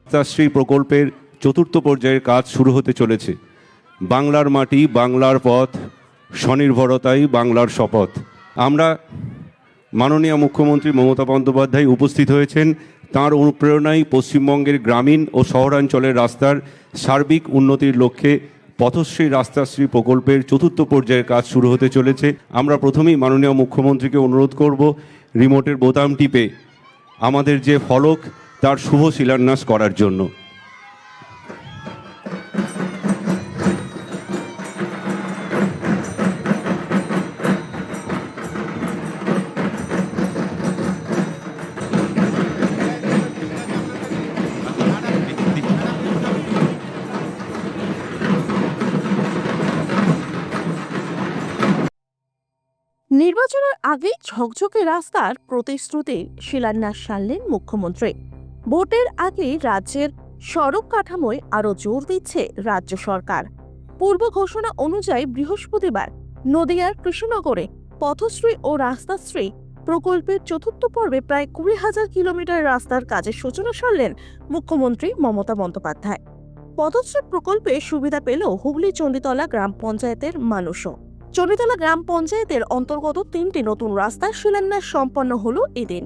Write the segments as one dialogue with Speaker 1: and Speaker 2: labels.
Speaker 1: রাস্তাশ্রী প্রকল্পের চতুর্থ পর্যায়ের কাজ শুরু হতে চলেছে। বাংলার মাটি, বাংলার পথ, স্বনির্ভরতাই বাংলার শপথ। আমরা মাননীয় মুখ্যমন্ত্রী মমতা বন্দ্যোপাধ্যায় উপস্থিত হয়েছেন। তাঁর অনুপ্রেরণায় পশ্চিমবঙ্গের গ্রামীণ ও শহরাঞ্চলের রাস্তার সার্বিক উন্নতির লক্ষ্যে পথশ্রী রাস্তাশ্রী প্রকল্পের চতুর্থ পর্যায়ের কাজ শুরু হতে চলেছে। আমরা প্রথমেই মাননীয় মুখ্যমন্ত্রীকে অনুরোধ করব রিমোটের বোতাম টিপে আমাদের যে ফলক তার শুভ শিলান্যাস করার জন্য।
Speaker 2: নির্বাচনের আগে ঝকঝকে রাস্তার প্রতিশ্রুতি শিলান্যাস সারলেন মুখ্যমন্ত্রী। ভোটের আগে রাজ্যের সড়ক কাঠামোয় আরও জোর দিচ্ছে রাজ্য সরকার। পূর্ব ঘোষণা অনুযায়ী বৃহস্পতিবার নদিয়ার কৃষ্ণনগরে পথশ্রী ও রাস্তাশ্রী প্রকল্পের চতুর্থ পর্বে প্রায় 20,000 কিলোমিটার রাস্তার কাজের সূচনা সারলেন মুখ্যমন্ত্রী মমতা বন্দ্যোপাধ্যায়। পথশ্রী প্রকল্পে সুবিধা পেল হুগলি চণ্ডীতলা গ্রাম পঞ্চায়েতের মানুষও। চণ্ডীতলা গ্রাম পঞ্চায়েতের অন্তর্গত 3টি নতুন রাস্তার শিলান্যাস সম্পন্ন হলো এদিন।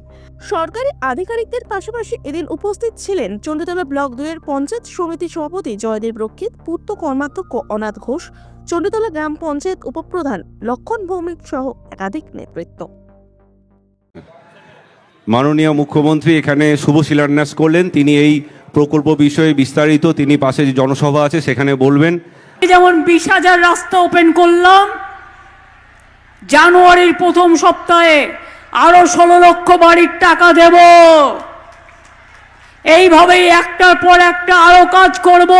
Speaker 2: সরকারি আধিকারিকদের পাশাপাশি এদিন উপস্থিত ছিলেন চণ্ডীতলা ব্লক 2-এর পঞ্চায়েত সমিতি সভাপতি জয়দেব রক্ষিত, পূর্ত কর্মাধ্যক্ষ অনাথ ঘোষ, চণ্ডীতলা গ্রাম পঞ্চায়েত উপপ্রধান লক্ষণ ভৌমিক সহ একাধিক নেতৃত্ব।
Speaker 1: মাননীয় মুখ্যমন্ত্রী এখানে শুভ শিলান্যাস করলেন। তিনি এই প্রকল্প বিষয়ে বিস্তারিত তিনি পাশে যে জনসভা আছে সেখানে বলবেন।
Speaker 3: যেমন 20,000 রাস্তা ওপেন করলাম, জানুয়ারির প্রথম সপ্তাহে আরো 16 লক্ষ বাড়ির টাকা দেব। এইভাবেই একটার পর একটা আরো কাজ করব।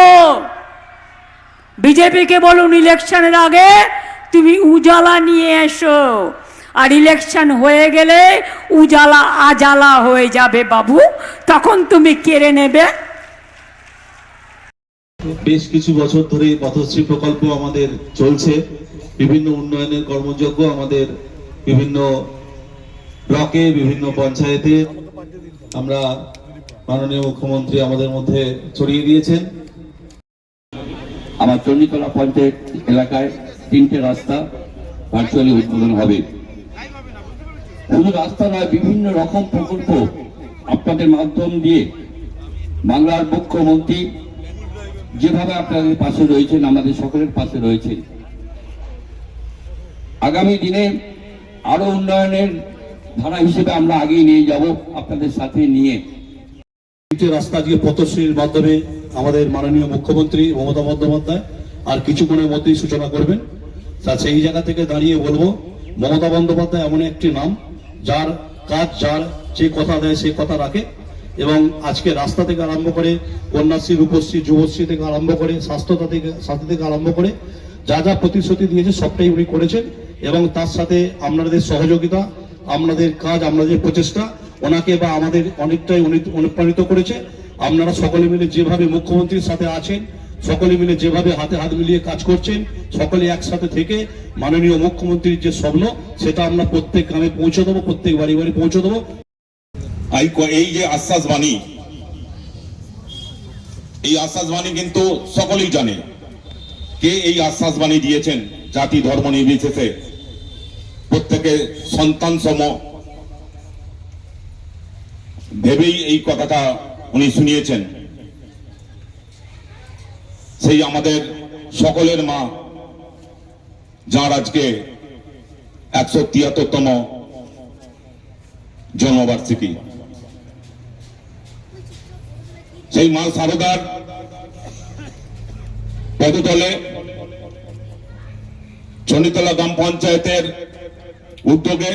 Speaker 3: বিজেপিকে বলুন ইলেকশনের আগে তুমি উজালা নিয়ে এসো, আর ইলেকশন হয়ে গেলে উজালা আজালা হয়ে যাবে বাবু, তখন তুমি কেড়ে নেবে।
Speaker 4: বেশ কিছু বছর ধরে পথশ্রী প্রকল্প আমাদের চলছে। বিভিন্ন উন্নয়নের কর্মযজ্ঞ আমাদের বিভিন্ন ব্লকে, বিভিন্ন পঞ্চায়েতে আমরা মাননীয় মুখ্যমন্ত্রী আমাদের মধ্যে ছড়িয়ে দিয়েছেন।
Speaker 5: আমার চণ্ডীতলা পঞ্চায়েত এলাকায় 3টে রাস্তা ভার্চুয়ালি উদ্বোধন হবে। শুধু রাস্তা নয়, বিভিন্ন রকম প্রকল্প আপনাদের মাধ্যম দিয়ে বাংলার মুখ্যমন্ত্রী যেভাবে আপনাদের পাশে রয়েছেন, আমাদের সকলের পাশে রয়েছে। আগামী দিনে আরো উন্নয়নের ধারা হিসেবে আমরা আগেই নিয়ে যাব আপনাদের সাথে নিয়ে।
Speaker 4: রাস্তা আজকে পথশ্রীর মাধ্যমে আমাদের মাননীয় মুখ্যমন্ত্রী মমতা বন্দ্যোপাধ্যায় আর কিছুক্ষণের মধ্যেই সূচনা করবেন। তা সেই জায়গা থেকে দাঁড়িয়ে বলবো, মমতা বন্দ্যোপাধ্যায় এমন একটি নাম যার কাজ, যার যে কথা দেয় সে কথা রাখে। এবং আজকে রাস্তা থেকে আরম্ভ করে কন্যাশ্রী, রূপশ্রী, যুবশ্রী থেকে আরম্ভ করে সাথী থেকে আরম্ভ করে যা যা প্রতিশ্রুতি দিয়েছে সবটাই উনি করেছেন। এবং তার সাথে আপনাদের সহযোগিতা, আপনাদের কাজ, আপনাদের প্রচেষ্টা ওনাকে বা আমাদের অনেকটাই অনুপ্রাণিত করেছে। আপনারা সকলে মিলে যেভাবে মুখ্যমন্ত্রীর সাথে আছেন, সকলে মিলে যেভাবে হাতে হাত মিলিয়ে কাজ করছেন, সকলে একসাথে থেকে মাননীয় মুখ্যমন্ত্রীর যে স্বপ্ন সেটা আমরা প্রত্যেক গ্রামে পৌঁছে দেবো, প্রত্যেক বাড়ি বাড়ি পৌঁছে দেবো।
Speaker 6: এই যে আশ্বাস বাণী, এই আশ্বাস বাণী কিন্তু সকলেই জানে কে এই আশ্বাস বাণী দিয়েছেন। জাতি ধর্ম নির্বিশেষে প্রত্যেকে সন্তান সম ভেবেই এই কথাটা উনি শুনিয়েছেন। সেই আমাদের সকলের মা, যার আজকে 173তম জন্মবার্ষিকী, সেই মা শারদার পদতলে চণ্ডীতলা গ্রাম পঞ্চায়েতের উদ্যোগে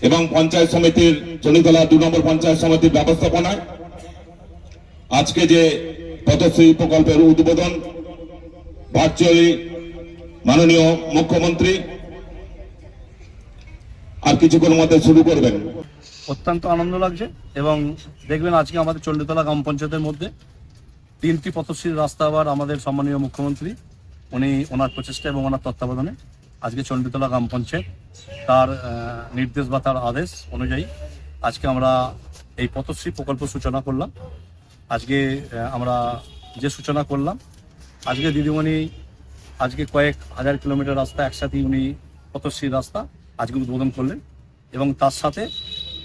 Speaker 6: এবং পঞ্চায়েত সমিতির, চণ্ডীতলা 2 নম্বর পঞ্চায়েত সমিতির ব্যবস্থাপনায় আজকে যে পথশ্রী প্রকল্পের উদ্বোধন ভার্চুয়ালি মাননীয় মুখ্যমন্ত্রী আর কিছুক্ষণের মধ্যে শুরু করবেন।
Speaker 7: অত্যন্ত আনন্দ লাগছে। এবং দেখবেন আজকে আমাদের চণ্ডীতলা গ্রাম পঞ্চায়েতের মধ্যে 3টি পথশ্রীর রাস্তা আবার আমাদের সম্মানীয় মুখ্যমন্ত্রী উনি ওনার প্রচেষ্টা এবং ওনার তত্ত্বাবধানে আজকে চণ্ডীতলা গ্রাম পঞ্চায়েত তার নির্দেশ বা তার আদেশ অনুযায়ী আজকে আমরা এই পথশ্রী প্রকল্প সূচনা করলাম। আজকে আমরা যে সূচনা করলাম, আজকে দিদিমণি আজকে কয়েক হাজার কিলোমিটার রাস্তা একসাথে উনি পথশ্রী রাস্তা আজকে উদ্বোধন করলেন, এবং তার সাথে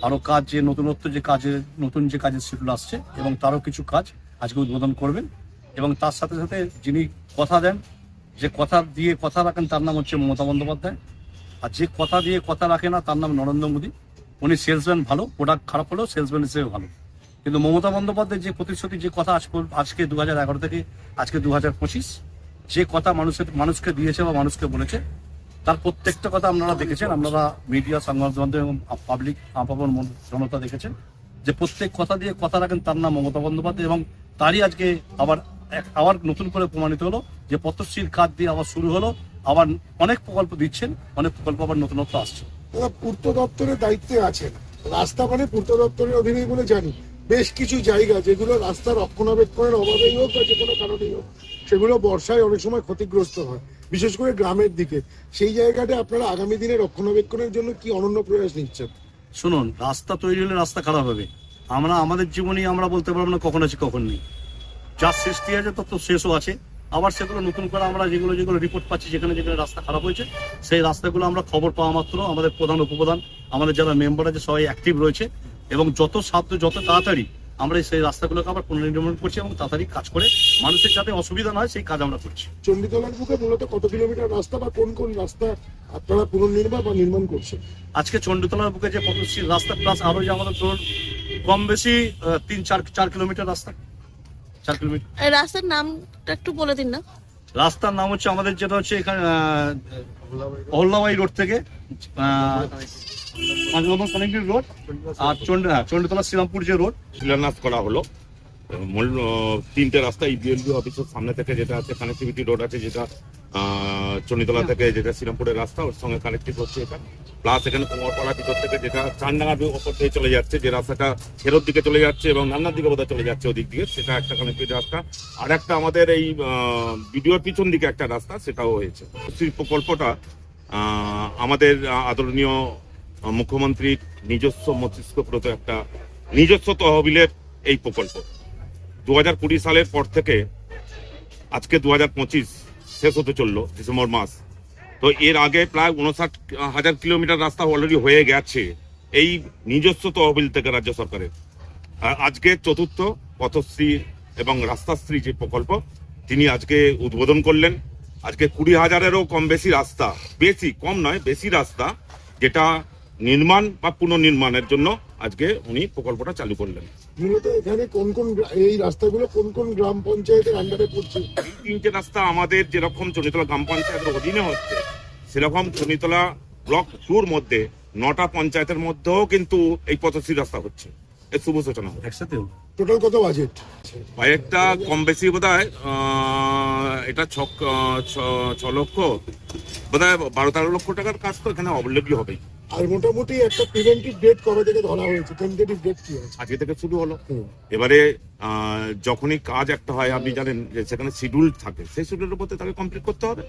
Speaker 7: আরও কাজ, যে নতুনত্ব যে কাজের নতুন যে কাজের শিডিউল আসছে এবং তারও কিছু কাজ আজকে উদ্বোধন করবেন। এবং তার সাথে সাথে যিনি কথা দেন, যে কথা দিয়ে কথা রাখেন, তার নাম হচ্ছে মমতা বন্দ্যোপাধ্যায়। আর যে কথা দিয়ে কথা রাখে না, তার নাম নরেন্দ্র মোদী। উনি সেলসম্যান ভালো, প্রোডাক্ট খারাপ হলেও সেলসম্যান হিসেবে ভালো। কিন্তু মমতা বন্দ্যোপাধ্যায় যে প্রতিশ্রুতি, যে কথা আজকে 2011 থেকে আজকে 2025 যে কথা মানুষকে দিয়েছে বা মানুষকে বলেছে, তার প্রত্যেকটা কথা আপনারা দেখেছেন, আপনারা মিডিয়া, সংবাদ মাধ্যম এবং পাবলিক আপামর জনতা দেখেছেন, যে প্রত্যেক কথা দিয়ে কথা রাখেন, তার নাম মমতা বন্দ্যোপাধ্যায়। এবং তারই আজকে আবার নতুন করে প্রমাণিত হলো যে পথশ্রীর কাজ দিয়ে আবার শুরু হলো, আবার অনেক প্রকল্প দিচ্ছেন, অনেক প্রকল্প আবার নতুনত্ব আসছে।
Speaker 8: পূর্ত দপ্তরের দায়িত্বে আছেন, রাস্তা মানে পূর্ত দপ্তরের অধীনেই বলে জানি। বেশ কিছু জায়গা যেগুলো রাস্তা রক্ষণাবেক্ষণের অভাবেই হোক বা যে কোনো কারণেই হোক, সেগুলো বর্ষায় অনেক সময় ক্ষতিগ্রস্ত হয়, বিশেষ করে গ্রামের দিকে। সেই জায়গাটা আপনারা আগামী দিনে রক্ষণাবেক্ষণের জন্য কি অনন্য প্রয়াস নিচ্ছেন?
Speaker 7: শুনুন, রাস্তা তৈরি হলে রাস্তা খারাপ হবে। আমরা আমাদের জীবনে আমরা বলতে পারবো না কখন আছে কখন নেই। যা সৃষ্টি আছে তত শেষও আছে। আবার সেগুলো নতুন করে আমরা যেগুলো রিপোর্ট পাচ্ছি, যেখানে যেখানে রাস্তা খারাপ হয়েছে, সেই রাস্তাগুলো আমরা খবর পাওয়া মাত্র আমাদের প্রধান উপপ্রধান, আমাদের যারা মেম্বার আছে সবাই অ্যাক্টিভ রয়েছে, এবং যত তাড়াতাড়ি আমরা সেই রাস্তাগুলোকে আবার পুনর্নির্মাণ করছি এবং তাড়াতাড়ি কাজ করে মানুষের যাতে অসুবিধা না হয় সেই কাজ আমরা করছি।
Speaker 8: চণ্ডীতলার বুকে মূলত কত কিলোমিটার রাস্তা বা কোন কোন রাস্তা আপনারা পুনর্নির্মাণ বা নির্মাণ করছেন?
Speaker 7: আজকে চণ্ডীতলার বুকে যে পথশ্রীর রাস্তা প্লাস আরো যে আমাদের ধরুন কম বেশি 3-4 কিলোমিটার রাস্তা, 4 কিলোমিটার।
Speaker 2: এই রাস্তার নামটা একটু বলে দিন না।
Speaker 7: রাস্তার নাম হচ্ছে আমাদের যেটা হচ্ছে এখানে অহল্যাবাই রোড থেকে রোড আর চণ্ডীতলা শ্রীরামপুর যে রোড,
Speaker 6: শিলান্যাস করা হলো। মূল 3টে রাস্তা ইবিএলবি অফিসের সামনে থেকে যেটা আছে কানেক্টিভিটি রোড আছে, যেটা চণ্ডীতলা থেকে যেটা শ্রীরামপুরের রাস্তা, ওর সঙ্গে কানেক্টিভ হচ্ছে এটা। প্লাস এখানে কুমারপাড়া ভিতর থেকে যেটা চানডাঙ্গার ওপর দিয়ে চলে যাচ্ছে, যে রাস্তাটা ফেরত দিকে চলে যাচ্ছে এবং নান্নার দিকে বোধহয় চলে যাচ্ছে ওদিক দিয়ে, সেটা একটা কানেক্টিভ রাস্তা। আর একটা আমাদের এই ভিডিওর পিছন দিকে একটা রাস্তা, সেটাও হয়েছে। সেই প্রকল্পটা আমাদের আদরণীয় মুখ্যমন্ত্রীর নিজস্ব মস্তিষ্কপ্রত একটা নিজস্ব তহবিলের এই প্রকল্প। 2020 সালের পর থেকে আজকে 2025 শেষ হতে চললো ডিসেম্বর মাস। তো এর আগে প্রায় 59,000 কিলোমিটার রাস্তা অলরেডি হয়ে গেছে এই নিজস্ব তহবিল থেকে রাজ্য সরকারের। আর আজকে চতুর্থ পথশ্রী এবং রাস্তাশ্রী যে প্রকল্প তিনি আজকে উদ্বোধন করলেন। আজকে 20,000-এরও কম বেশি রাস্তা, বেশি কম নয় বেশি রাস্তা, যেটা নির্মাণ বা পুনর্নির্মাণের জন্য আজকে উনি প্রকল্পটা চালু করলেন।
Speaker 8: মূলত এখানে কোন কোন এই রাস্তাগুলো কোন কোন গ্রাম পঞ্চায়েতের আন্ডারে পড়ছে?
Speaker 6: এই 3টে রাস্তা আমাদের যেরকম চণ্ডীতলা গ্রাম পঞ্চায়েতের অধীনে হচ্ছে, সেরকম চণ্ডীতলা ব্লক 2-র মধ্যে 9টা পঞ্চায়েতের মধ্যেও কিন্তু এই পথশ্রী রাস্তা হচ্ছে। এর শুভ সূচনা হবে।
Speaker 7: একসাথেও
Speaker 8: টোটাল কত বাজেট?
Speaker 6: কয়েকটা কম বেশি বোধহয় এটা 6 লক্ষ, বোধহয় 12-13 লক্ষ টাকার কাজ তো এখানে অলরেডি হবেই।
Speaker 8: আর মোটামুটি একটা প্রিভেন্টিভ ডেট কবে থেকে ধরা হয়েছে? টেন্টেটিভ ডেট কি আছে?
Speaker 6: আজকে থেকে শুরু হলো। এবারে যখনই কাজ একটা হয়, আপনি জানেন যে সেখানে শিডিউল থাকে, সেই শিডিউলের মধ্যে তাকে কমপ্লিট করতে হবে।